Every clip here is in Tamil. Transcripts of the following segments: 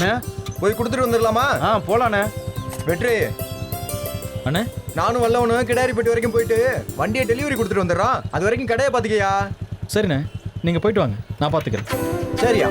அண்ணே போய் கொடுத்துட்டு வந்துடலாமா? போலாண்ணே. வெற்றி அண்ணே நானும் வல்லவனு கிடாரிப்பட்டி வரைக்கும் போயிட்டு வண்டியை டெலிவரி கொடுத்துட்டு வந்துடுறான். அது வரைக்கும் கடையை பார்த்துக்கியா? சரிண்ணே, நீங்கள் போயிட்டு வாங்க, நான் பார்த்துக்கிறேன். சரியா?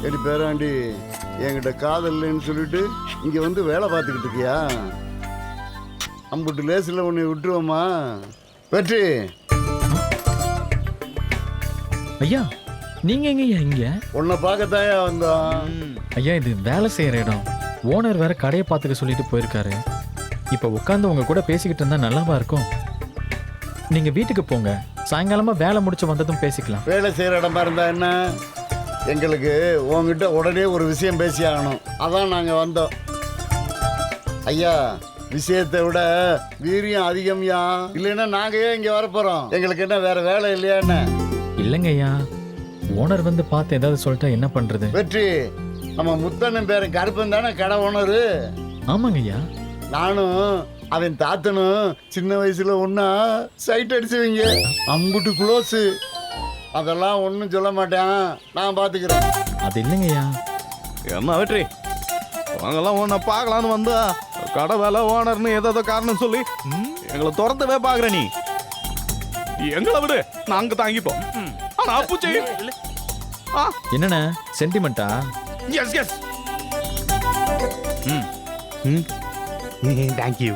சரி பேராண்டி, என்கிட்ட காதல் இல்லைன்னு சொல்லிட்டு இங்கே வந்து வேலை பார்த்துக்கிட்டு இருக்கியா? அம்புட்டு லேசில் உன்னை விட்டுருவோமா? வெற்றி, ஐயா நீங்கள் எங்கய்யா இங்கே? உன்னை பார்க்கத்தாயா வந்தோம். ஐயா இது வேலை செய்கிற இடம். ஓனர் வேற கடையை பார்த்துக்க சொல்லிட்டு போயிருக்காரு. இப்போ உட்காந்து உங்க கூட பேசிக்கிட்டு இருந்தா நல்லாவா இருக்கும்? நீங்கள் வீட்டுக்கு போங்க, சாயங்காலமாக வேலை முடிச்சு வந்ததும் பேசிக்கலாம். வேலை செய்கிற இடமா இருந்தா என்ன? எங்களுக்கு உங்ககிட்ட உடனே ஒரு விஷயம் பேசி ஆகணும், அதான் நாங்கள் வந்தோம். ஐயா, விஷயத்தை விட வீரியம் அதிகம்யா. இல்லைன்னா நாங்கள் ஏன் இங்கே வரப்போகிறோம்? எங்களுக்கு என்ன வேற வேலை இல்லையா என்ன? இல்லைங்க ஐயா, ஓனர் வந்து பார்த்து ஏதாவது சொல்லிட்டா என்ன பண்ணுறது? வெற்றி, நம்ம முத்தண்ணன் பேரன் கருப்பன் தானே கடை ஓனரு? ஆமாங்க ஐயா. நானும் அவன் தாத்தனும் சின்ன வயசுல ஒன்னா சைட் அடிச்சுவீங்க. அம்புட்டு குளோஸு. அதெல்லாம் ஒன்றும் சொல்ல மாட்டேன், நான் பார்த்துக்கிறேன். அது இல்லைங்க ஐயா. என்ன வெற்றி, அவங்கெல்லாம் உன்னை பார்க்கலான்னு வந்தா கடை வேலை ஓனர்னு ஏதோ காரணம் சொல்லி எங்களை துரத்தவே பார்க்குற நீ. எங்களை விடு, நாங்க தாங்கிப்போம். ஆனா அப்புச்சி என்னண்ணே சென்டிமெண்டா? S yes thank you.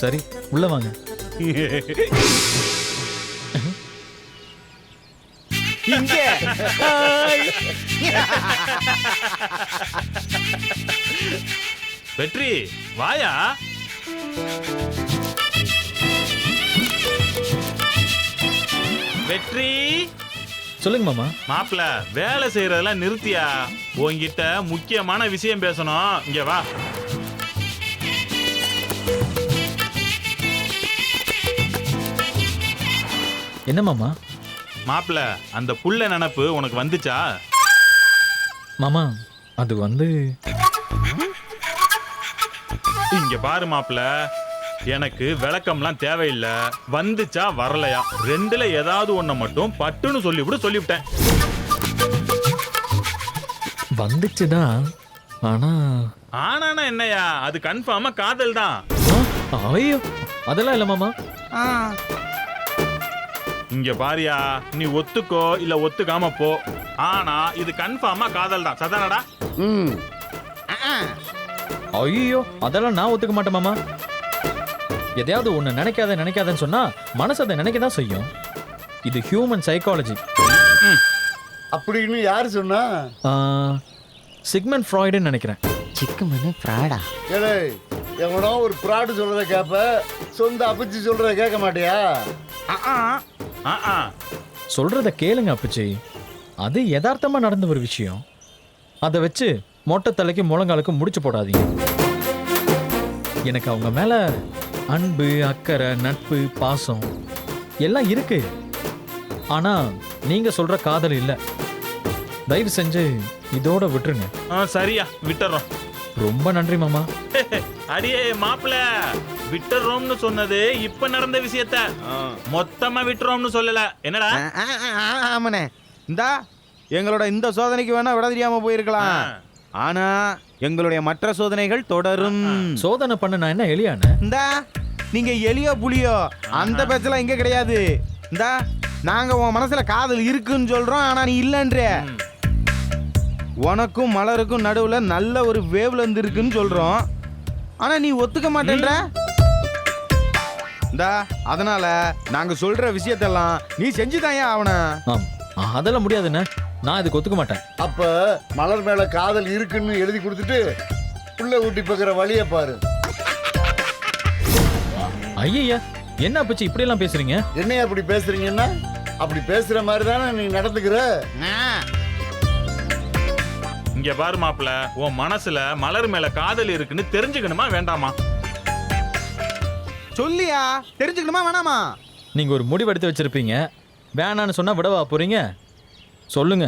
சரி உள்ள வாங்க. இங்க வெற்றி வாயா. வெற்றி சொல்லுங்க மாமா. மாப்பிள்ள, வேலை செய்யறதெல்லாம் நிறுத்தியா. உன்கிட்ட முக்கியமான விஷயம் பேசணும், இங்க வா. என்ன மாமா? மாப்பிள்ள, அந்த புள்ள நினப்பு உனக்கு வந்துச்சா? மாமா அது வந்து இங்க பாரு மாப்பிள்ள, எனக்கு விளக்கம்லாம் தேவையில்லை. வந்துச்சா வரலையா ரெண்டுல ஏதாவது ஒன்ன மட்டும் பட்டுன்னு சொல்லிவிட்டேன். வந்துச்சுதான். ஆனா ஆனானா என்னையா, அது கன்ஃபார்மா காதல் தான். ஐயோ அதெல்லாம் இல்ல மாமா. இங்க பாரியா, நீ ஒத்துக்கோ இல்ல ஒத்துக்காம போ, ஆனா இது கன்ஃபார்மா காதல் தான். சதானடா? ஐயோ அதெல்லாம் நான் ஒத்துக்க மாட்டேன் மாமா. எதையாவது ஒண்ணு நினைக்காதன்னு சொன்னா மனசு அதை நினைக்க தான் செய்யும். இது ஹியூமன் சைக்காலஜி. அப்படின்னு யாரு சொன்னா? சிக்மண்ட் ஃப்ராய்டுன்னு நினைக்கிறேன். சிக்குமனு ஃப்ராடா? ஏலே, எவனோ ஒரு ஃப்ராடு சொல்றத கேப்ப, சொந்த அப்பச்சி சொல்றத கேட்க மாட்டியா? சொல்றத கேளுங்க அப்பச்சி. அது யதார்த்தமா நடந்த ஒரு விஷயம். அதை வச்சு மொட்டை தலைக்கு முழங்காலுக்கு முடிச்சு போடாதீங்க. எனக்கு அவங்க மேல அன்பு, அக்கறை, நட்பு, பாசம் எல்லாம் இருக்கு. ஆனா நீங்க சொல்ற காதல் இல்ல. தயவு செஞ்சு இதோட விட்டுருங்க. சரியா, விட்டுறோம். ரொம்ப நன்றி மாமா. அடியே மாப்பிள்ள, விட்டுறோம்னு சொன்னது இப்ப நடந்த விஷயத்த, மொத்தமா விட்டுறோம்னு சொல்லல. என்னடா? ஆமாண்ணே, இந்தா எங்களோட இந்த சோதனைக்கு வேணா விட தெரியாம போயிருக்கலாம். ஆனா எங்களுடைய மற்ற சோதனைகள் தொடரும். சோதனை பண்ண நான் என்ன எலியானே? இந்தா நீங்க எலியோ புலியோ அந்த பேச்செல்லாம் இங்க கிடையாது. இந்தா நாங்க உன் மனசுல காதல் இருக்குன்னு சொல்றோம், ஆனா நீ இல்லன்ற. உனக்கும் மலருக்கும் நடுவுல நல்ல ஒரு வேவ்ல இருந்து இருக்குன்னு சொல்றோம், ஆனா நீ ஒத்துக்க மாட்டேன்ற. இந்தா அதனால நாங்க சொல்ற விஷயத்தெல்லாம் நீ செஞ்சுதான் அவன. அதெல்லாம் முடியாதுண்ணே, நான் இதுக்கு ஒத்துக்க மாட்டேன். அப்ப மலர் மேல காதல் இருக்குன்னு எழுதி கொடுத்துட்டு புள்ள ஊட்டி பார்க்கிற வழியை பாரு. ஐயா என்ன அப்பச்சி இப்படி எல்லாம் பேசுறீங்க? என்னைய அப்படி பேசுறீங்கன்னா, அப்படி பேசுற மாதிரி தானே நீ நடந்துக்கிற. இங்க பாரு மாப்பிள்ள, உன் மனசுல மலர் மேல காதல் இருக்குன்னு தெரிஞ்சுக்கணுமா வேண்டாமா? சொல்லியா, தெரிஞ்சுக்கணுமா வேணாமா? நீங்க ஒரு முடிவு எடுத்து வச்சிருப்பீங்க, வேணான்னு சொன்னா விடவா போறீங்க? சொல்லுங்க.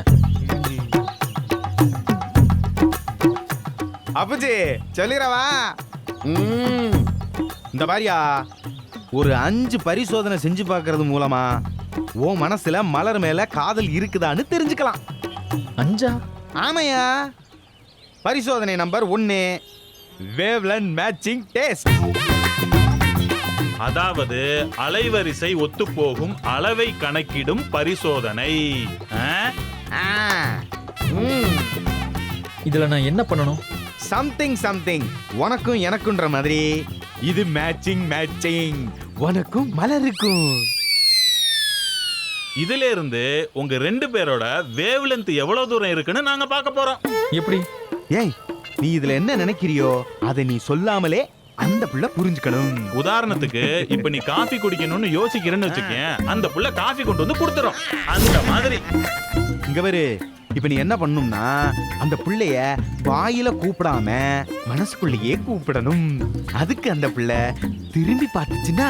அப்புச்சி சொல்லிடவா? ம், இந்த மாதிரியா ஒரு 5 பரிசோதனை செஞ்சு பார்க்கறது மூலமா உன் மனசுல மலர் மேல காதல் இருக்குதான்னு தெரிஞ்சுக்கலாம். 5? ஆமையா. பரிசோதனை நம்பர் 1, வேவ்லென்த் மேட்சிங் டெஸ்ட். அதாவது அலைவரிசை ஒத்துப்போகும் அளவை கணக்கிடும் பரிசோதனை. இதுல நான் என்ன பண்ணணும்? சம்திங் உனக்கும் எனக்குன்ற மாதிரி இது மேட்சிங் உனக்கும் மலருக்கும். இதுல இருந்து உங்க 2 பேரோட வேவ்லென்த் எவ்வளவு தூரம் இருக்குன்னு நாங்க பார்க்க போறோம். எப்படி? ஏய், நீ இதுல என்ன நினைக்கிறியோ அதை நீ சொல்லாமலே அந்த புள்ள புரிஞ்சுக்கணும். உதாரணத்துக்கு இப்ப நீ காஃபி குடிக்கணும்னு யோசிக்கிறேன்னு வச்சுக்கேன், அந்த புள்ள காஃபி கொண்டு வந்து கொடுத்துரும். அந்த மாதிரி இங்க பாரு, இப்ப நீ என்ன பண்ணணும்னா அந்த புள்ளைய வாயில கூப்பிடாம மனசுக்குள்ளேயே கூப்பிடணும். அதுக்கு அந்த புள்ள திரும்பி பார்த்துச்சுன்னா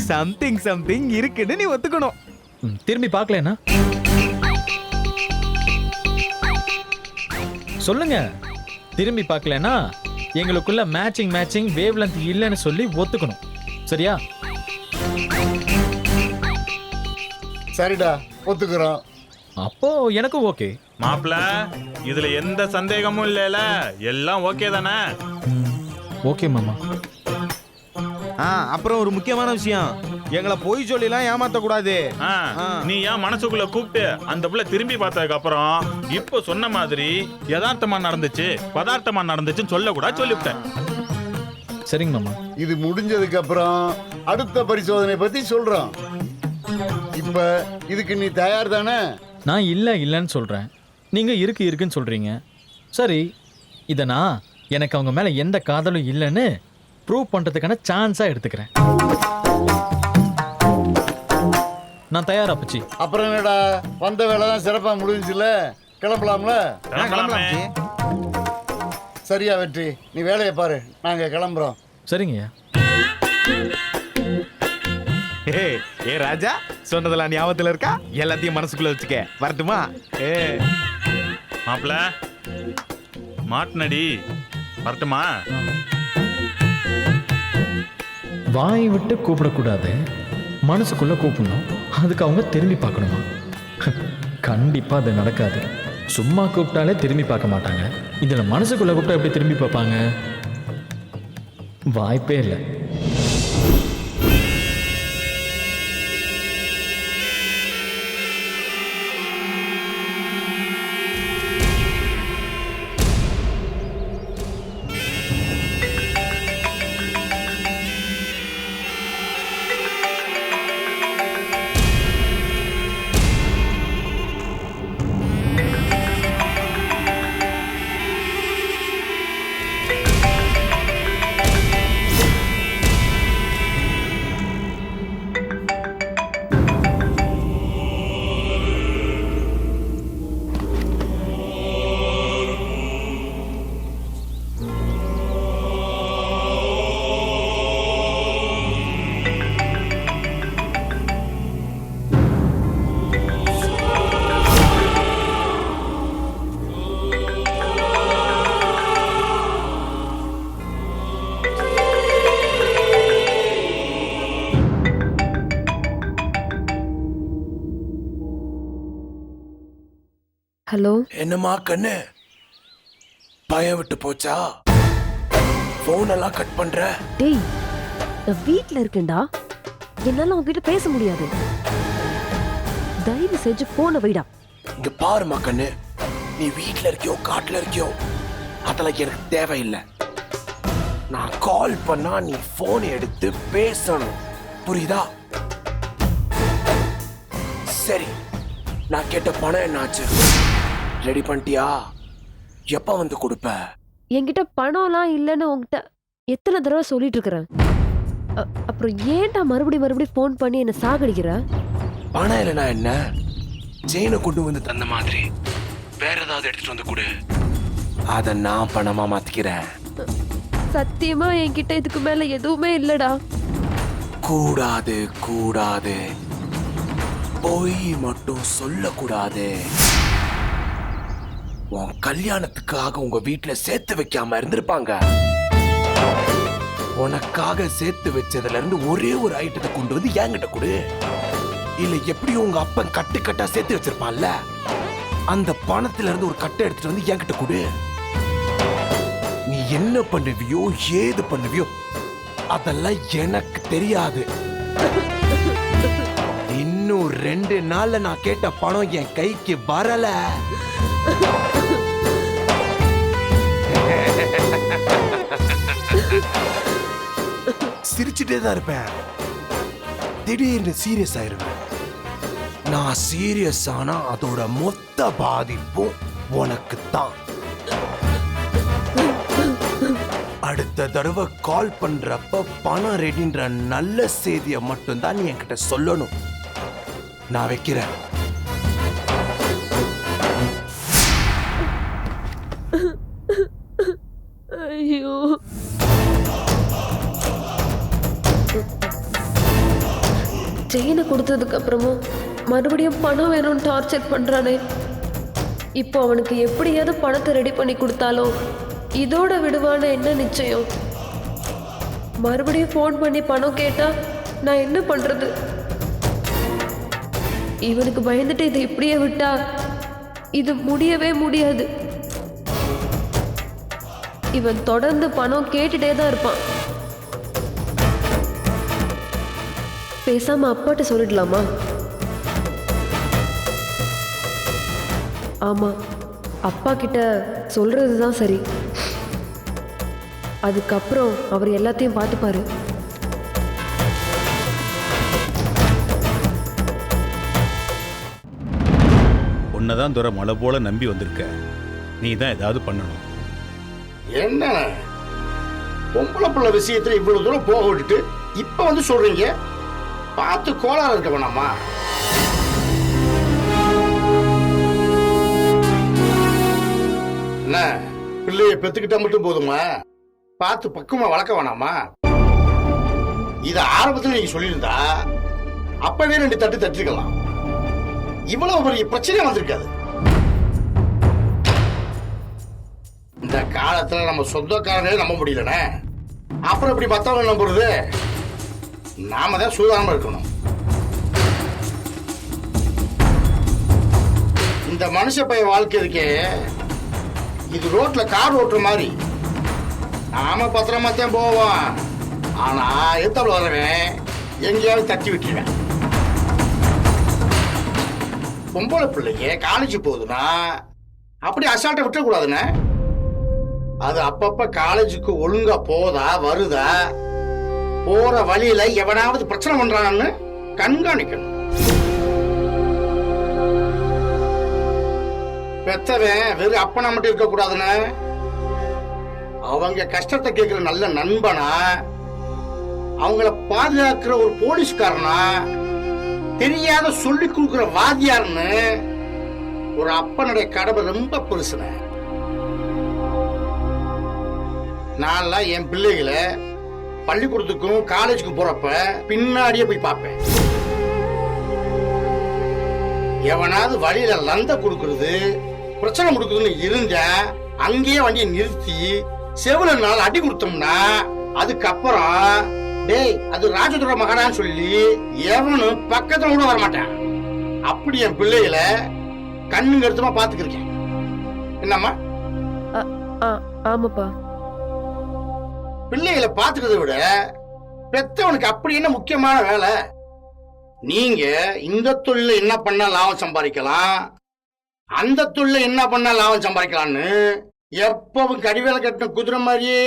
சம்திங் இருக்குன்னு நீ ஒத்துக்கணும். திரும்பி பார்க்கலனா சொல்லுங்க. திரும்பி பார்க்கலனா எங்களுக்குள்ள மேட்சிங் வேவ்லென்த் இல்லைன்னு சொல்லி ஒத்துக்கணும். சரியா? சரிடா, ஒத்துக்கிறோம். அப்போ எனக்கும் ஓகே. மாப்ள, இதுல எந்த சந்தேகமும் இல்லல, எல்லாம் ஓகே தானே? ஓகே மாமா. அப்புறம் ஒரு முக்கியமான விஷயம், எங்களை பொய் சொல்லிலாம் ஏமாத்த கூடாது. நீ ஏன் மனசுக்குள்ள கூப்பிட்டு அந்த புள்ள திரும்பி பார்த்ததுக்கு அப்புறம் இப்ப சொன்ன மாதிரி யதார்த்தமா நடந்துச்சு பதார்த்தமா நடந்துச்சுன்னு சொல்ல கூட சொல்லிவிட்டேன். சரிங்க மாமா. இது முடிஞ்சதுக்கு அப்புறம் அடுத்த பரிசோதனை பத்தி சொல்றோம். இப்ப இதுக்கு நீ தயார் தானே? நான் இல்லைன்னு சொல்றேன், நீங்க இருக்குன்னு சொல்றீங்க. சரி, இதை நான் எனக்கு அவங்க மேல எந்த காதலும் இல்லைன்னு ப்ரூவ் பண்றதுக்கான சான்ஸா எடுத்துக்கிறேன். நான் தயாரா பச்சி. அப்புறம் என்னடா, வந்த வேலை தான் சிறப்பா முடிஞ்சுல, கிளம்பலாம்ல? கிளம்பலாமே. சரியா வெற்றி, நீ வேலையை பாரு, நாங்க கிளம்புறோம். சரிங்கய்யா. ஏ ராஜா, சொன்னதெல்லாம் ஞாபகத்துல இருக்கா? எல்லாத்தையும் மனசுக்குள்ள வச்சுக்க. வரட்டுமா? மாப்ள, மாட்டுனடி, வரட்டுமா? வாய் விட்டு கூப்பிடக்கூடாது, மனசுக்குள்ள கூப்பிடணும். அதுக்கு அவங்க திரும்பி பார்க்கணுமா? கண்டிப்பா அது நடக்காது. சும்மா கூப்பிட்டாலே திரும்பி பார்க்க மாட்டாங்க. இதுல மனசுக்குள்ள கூப்பிட்டா எப்படி திரும்பி பார்ப்பாங்க? வாய்ப்பே இல்லை. ஹலோ. என்னம்மா கண்ணு, பயம் விட்டு போச்சா? போன் எல்லாம் கட் பண்ற? டேய், நான் வீட்ல இருக்கேன்டா, என்னால உன்கிட்ட பேச முடியாது. தயவு செஞ்சு போன வைடா. இங்க பாருமா கண்ணு, நீ வீட்ல இருக்கியோ காட்டுல இருக்கியோ அதெல்லாம் எனக்கு தேவையில்லை. நான் கால் பண்ணா நீ போன் எடுத்து பேசணும், புரியுதா? சரி, நான் கேட்ட பணம் என்னாச்சு? ரெடி பண்ணிட்டியா? எப்ப வந்து கொடுப்ப? என்கிட்ட பணம்லாம் இல்லைன்னு உன்கிட்ட எத்தனை தடவை சொல்லிட்டு இருக்கிறேன். அப்புறம் ஏன்டா மறுபடியும் ஃபோன் பண்ணி என்ன சாகடிக்கிற? பணம் இல்லைனா என்ன, செயினை கொண்டு வந்து தந்த மாதிரி வேற ஏதாவது எடுத்துட்டு வந்து கொடு, அத நான் பணமா மாத்திக்கிறேன். சத்தியமா என்கிட்ட இதுக்கு மேல எதுவுமே இல்லடா. கூடாது கூடாது, பொய் மட்டும் சொல்லக்கூடாது. உன் கல்யாணத்துக்காக உங்க வீட்டுல சேர்த்து வைக்காம இருந்திருப்பாங்க. உனக்காக சேர்த்து வச்சதுல இருந்து ஒரே ஒரு ஐட்டத்தை கொண்டு வந்து என்கிட்ட கொடு. இல்ல எப்படியும் உங்க அப்பன் கட்டு கட்டா சேர்த்து வச்சிருப்பான்ல, அந்த பணத்துல இருந்து ஒரு கட்டை எடுத்துட்டு வந்து என்கிட்ட கொடு. நீ என்ன பண்ணுவியோ ஏது பண்ணுவியோ அதெல்லாம் எனக்கு தெரியாது. இன்னும் 2 நாள்ல நான் கேட்ட பணம் என் கைக்கு வரல. சிரிச்சுட்டே தான் இருப்பேன், திடீர்னு சீரியஸ் ஆயிருவேன். நான் சீரியஸ் ஆனா அதோட மொத்த பாதிப்பும் உனக்கு தான். அடுத்த தடவை கால் பண்றப்ப பணம் ரெடின்ற நல்ல செய்தியை மட்டும்தான் நீ என்கிட்ட சொல்லணும். நான் வைக்கிறேன். ஐயோ, செயினை கொடுத்ததுக்கு அப்புறமும் மறுபடியும் பணம் வேணும்னு டார்ச்சர் பண்றானே. இப்போ அவனுக்கு எப்படியாவது பணத்தை ரெடி பண்ணி கொடுத்தாலும் இதோட விடுவான என்ன நிச்சயம்? மறுபடியும் ஃபோன் பண்ணி பணம் கேட்டா நான் என்ன பண்றது? இவனுக்கு பயந்துட்டு இதை இப்படியே விட்டா இது முடியவே முடியாது. இவன் தொடர்ந்து பணம் கேட்டுட்டே தான் இருப்பான். பேசாம அப்பாட்ட சொல்லிடலாமா? ஆமா, அப்பா கிட்ட சொல்றதுதான் சரி. அதுக்கப்புறம் அவர் எல்லாத்தையும் பார்த்துப்பாரு. உன்னதான் துரை மலை போல நம்பி வந்திருக்க. நீ தான் ஏதாவது பண்ணணும். என்ன பொம்பளை பிள்ளை விஷயத்துல இவ்வளவு தூரம் போக விட்டுட்டு இப்ப வந்து சொல்றீங்க? பார்த்து கோளாறு இருக்க வேணாமா? என்ன பிள்ளைய பெத்துக்கிட்டா மட்டும் போதுமா? பார்த்து பக்குவமா வளர்க்க வேணாமா? இத ஆரம்பத்துல நீங்க சொல்லியிருந்தா அப்பவே 2 தட்டு தட்டிருக்கலாம். இவ்வளவு பெரிய பிரச்சனை வந்திருக்காது. இந்த காலத்துல நம்ம சொந்தக்காரங்களே நம்ப முடியலனே, அப்புறம் இப்படி மத்தவங்க நம்புறது? நாம தான் சூதானமா இருக்கணும். இந்த மனுஷ பையன் வாழ்க்கை இருக்கே, இது ரோட்ல கார் ஓட்டுற மாதிரி. நாம பத்திரமா தான் போவோம், ஆனா எத்தவள வரவேன் எங்கேயாவது தட்டி விட்டுருவேன். பொம்பளை பிள்ளைங்க காலேஜ் போகுதுன்னா அப்படி அசால்ட்டை விட்டுறக்கூடாதுன்னு. அது அப்பப்ப காலேஜுக்கு ஒழுங்கா போதா வருதா, போற வழியில எவனாவது பிரச்சனை பண்றான்னு கண்காணிக்கணும். பெத்தவன் வெறும் அப்பனா மட்டும் இருக்க கூடாதுன்னு, அவங்க கஷ்டத்தை கேட்கிற நல்ல நண்பனா, அவங்கள பாதுகாக்கிற ஒரு போலீஸ்காரனா, தெரியாத சொல்லி கொடுக்கிற வாத்தியார்னு ஒரு அப்பனுடைய கடமை ரொம்ப பெருசுன. நான்லாம் என் பிள்ளைகளை பள்ளிக்கூடத்துக்கும் காலேஜுக்கும் போறப்ப பின்னாடியே போய் பார்ப்பேன். எவனாவது வழியில லந்த கொடுக்கறது பிரச்சனை கொடுக்குதுன்னு இருந்தா அங்கேயே வண்டியை நிறுத்தி செவில நாள் அடி கொடுத்தோம்னா அதுக்கப்புறம் டேய் அது ராஜதுர மகனான்னு சொல்லி எவனும் பக்கத்துல கூட வரமாட்டான். அப்படி என் பிள்ளைகளை கண்ணுங்க எடுத்துமா பாத்துக்கிருக்கேன். என்னம்மா? ஆமாப்பா. பிள்ளைகளை பாத்துக்கிறத விட பெத்தவனுக்கு அப்படி என்ன முக்கியமான வேலை? நீங்க இந்த தொழில என்ன பண்ணா லாபம் சம்பாதிக்கலாம், அந்த தொழில என்ன பண்ணா லாபம் சம்பாதிக்கலாம்னு எப்பவும் கடிவேலை கட்டின குதிரை மாதிரியே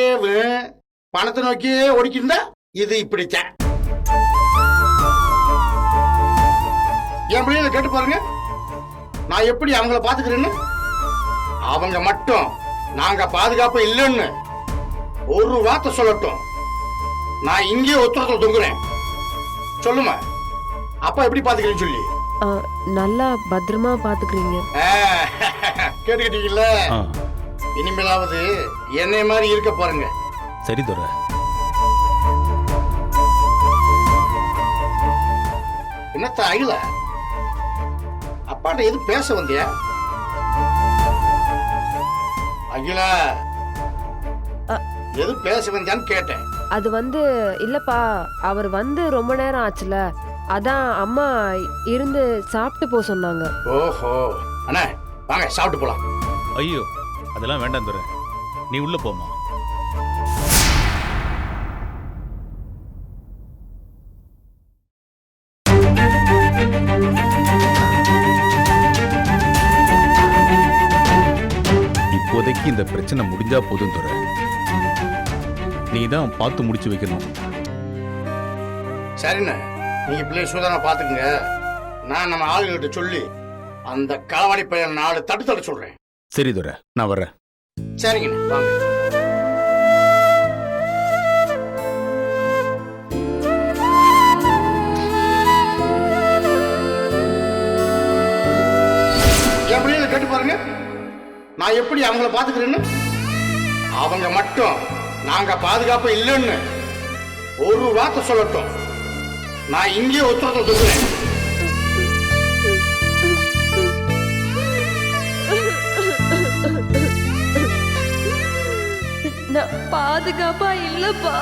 பணத்தை நோக்கியே ஓடிக்கிருந்தா இது இப்படித்தான். என் பிள்ளைகளை கேட்டு பாருங்க, நான் எப்படி அவங்கள பாத்துக்கிறேன்னு. அவங்க மட்டும் நாங்க பாதுகாப்பு இல்லைன்னு ஒரு வார்த்தை சொல்லட்டும், நான் இங்கே ஒத்துறத்துல தொங்குறேன். சொல்லுமா அப்பா எப்படி பாத்துக்கிறேன்னு சொல்லி. நல்லா பத்திரமா பாத்துக்கிறீங்க. கேட்டுக்கிட்டீங்கல்ல? இனிமேலாவது என்னை மாதிரி இருக்க பாருங்க. சரி துரை. என்னத்த அகில அப்பாட்ட எது பேச வந்தியா? அகில எது பேச வந்தியான்னு கேட்டேன். அது இல்லப்பா, அவர் ரொம்ப நேரம் ஆச்சுல, அதான் அம்மா இருந்து சாப்பிட்டு போ சொன்னாங்க. ஓஹோ அண்ணா, வாங்க சாப்பிட்டு போலாம். ஐயோ அதெல்லாம் வேண்டாம் துரை, நீ உள்ள போமா. இப்போதைக்கு இந்த பிரச்சனை முடிஞ்சா போதும் துரை, நீ தான் பார்த்து முடிச்சு வைக்கணும். சரிண்ணே, நீங்க பிள்ளை சூதான பாத்துக்குங்க. நான் நம்ம ஆளுகிட்ட சொல்லி அந்த களவாடி பையன் 4 தட்டு சொல்றேன். சரி துரை, நான் வர்றேன். சரிங்கண்ணே, வாங்க. என் பிள்ளைகளை கேட்டு பாருங்க, நான் எப்படி அவங்கள பாத்துக்கிறேன்னு. அவங்க மட்டும் நாங்க பாதுகாப்பு இல்லைன்னு ஒரு வார்த்தை சொல்லட்டும், நான் இங்கே உத்தரத்தை சொல்றேன். நான் பாதுகாப்பா இல்லப்பா,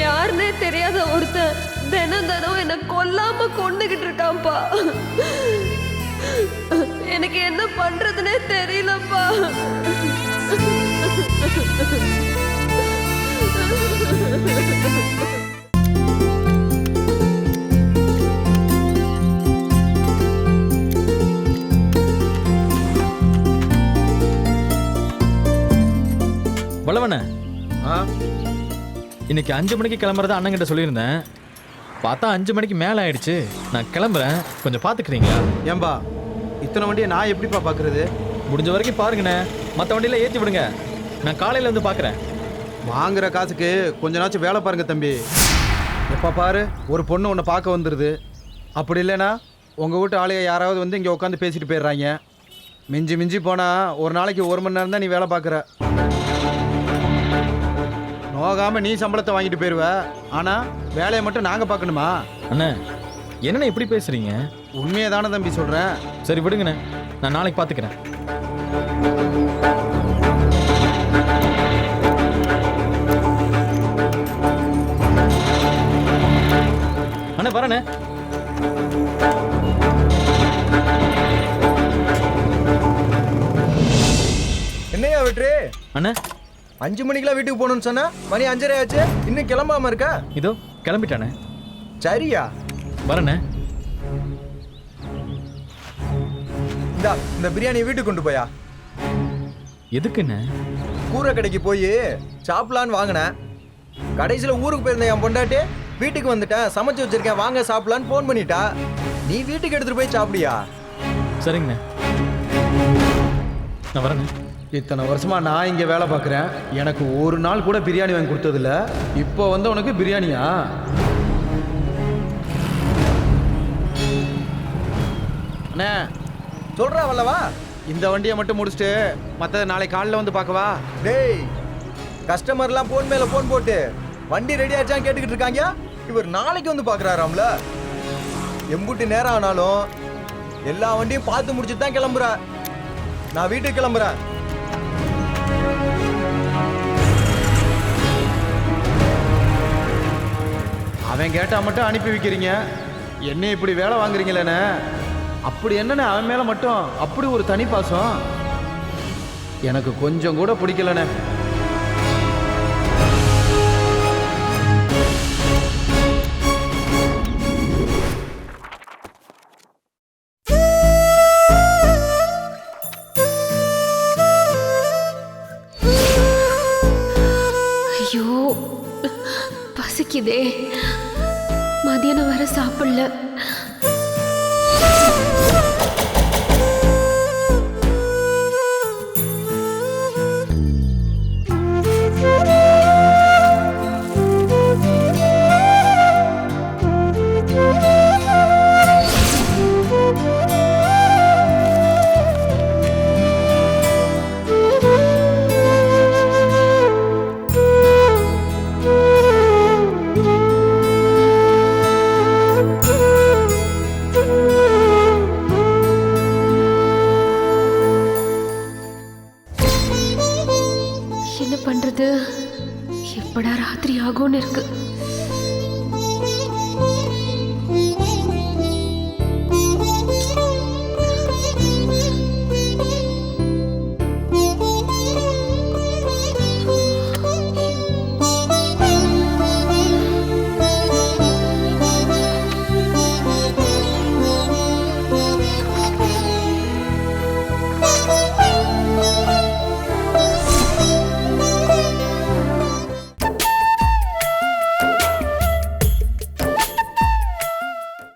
யாருன்னே தெரியாத ஒருத்தன் தினம் என்ன கொல்லாம கொண்டுகிட்டு இருக்கான்ப்பா. எனக்கு என்ன பண்றதுன்னே தெரியலப்பா. வளவன, இன்னைக்கு 5 மணிக்கு கிளம்புறதா அண்ணன் கிட்ட சொல்லியிருந்தேன். பார்த்தா 5 மணிக்கு மேல ஆயிடுச்சு. நான் கிளம்புறேன், கொஞ்சம் பாத்துக்கிறீங்களா? ஏம்பா இத்தனை வண்டியை நான் எப்படிப்பா பாக்குறது? முடிஞ்ச வரைக்கும் பாருங்கண்ணே, மற்ற வண்டியில ஏற்றி விடுங்க. நான் காலையில வந்து பாக்குறேன். வாங்குற காசுக்கு கொஞ்ச நாச்சும் வேலை பாருங்க தம்பி. எப்போ பாரு ஒரு பொண்ணு உன்னை பார்க்க வந்துடுது. அப்படி இல்லைன்னா உங்கள் வீட்டு ஆளுங்க யாராவது வந்து இங்கே உட்காந்து பேசிட்டு போயிடுறாங்க. மிஞ்சி மிஞ்சி போனால் ஒரு நாளைக்கு 1 மணி நேரம் தான் நீ வேலை பார்க்குற. நோகாமல் நீ சம்பளத்தை வாங்கிட்டு போயிடுவ, ஆனால் வேலையை மட்டும் நாங்கள் பார்க்கணுமா? அண்ணே என்னண்ணே இப்படி பேசுறீங்க? உண்மையை தானே தம்பி சொல்கிறேன். சரி விடுங்கண்ணே, நான் நாளைக்கு பார்த்துக்கிறேன். அண்ணே வரண்ணே. என்னையா வெற்றி அண்ணே 5 மணிக்கெல்லாம் வீட்டுக்கு போகணும்னு சொன்னா மணி 5:30 ஆச்சு, இன்னும் கிளம்பாம இருக்கா? இதோ கிளம்பிட்டானே. சரியா வரண்ணே. இந்த பிரியாணி வீட்டுக்கு கொண்டு போயா. எதுக்குண்ணே? கூரை கடைக்கு போய் சாப்பிடலான்னு வாங்கினேன். கடைசியில் ஊருக்கு போயிருந்தேன். என் பொண்டாட்டி வீட்டுக்கு வந்துட்டேன், சமைச்சு வச்சிருக்கேன், வாங்க சாப்பிடலான்னு ஃபோன் பண்ணிட்டா. நீ வீட்டுக்கு எடுத்துட்டு போய் சாப்பிடியா? சரிங்கண்ணே, நான் வரேண்ணே. இத்தனை வருஷமா நான் இங்கே வேலை பார்க்குறேன், எனக்கு ஒரு நாள் கூட பிரியாணி வாங்கி கொடுத்ததில்ல. இப்போ வந்து உனக்கு பிரியாணியா? அண்ணே சொல்கிறா வல்லவா, இந்த வண்டியை மட்டும் முடிச்சுட்டு மற்றது நாளை காலையில் வந்து பார்க்கவா? டேய், கஸ்டமர்லாம் ஃபோன் மேலே ஃபோன் போட்டு வண்டி ரெடி ஆச்சான்னு கேட்டுக்கிட்டு இருக்காங்க. இவர் நாளைக்கு வந்து பார்க்குறாராம்ல. எம்புட்டு நேரம் ஆனாலும் எல்லா வண்டியும் பார்த்து முடிச்சுட்டு தான் கிளம்புற. நான் வீட்டுக்கு கிளம்புறேன். அவன் கேட்டா மட்டும் அனுப்பி வைக்கிறீங்க, என்ன இப்படி வேலை வாங்குறீங்களேண்ணே? அப்படி என்னண்ணே அவன் மேல மட்டும் அப்படி ஒரு தனி பாசம்? எனக்கு கொஞ்சம் கூட பிடிக்கலண்ணே. ஐயோ பசிக்குதே, மதியானம் வர சாப்பிடல. பண்றது? எப்படா ராத்திரி ஆகும்னு இருக்கு.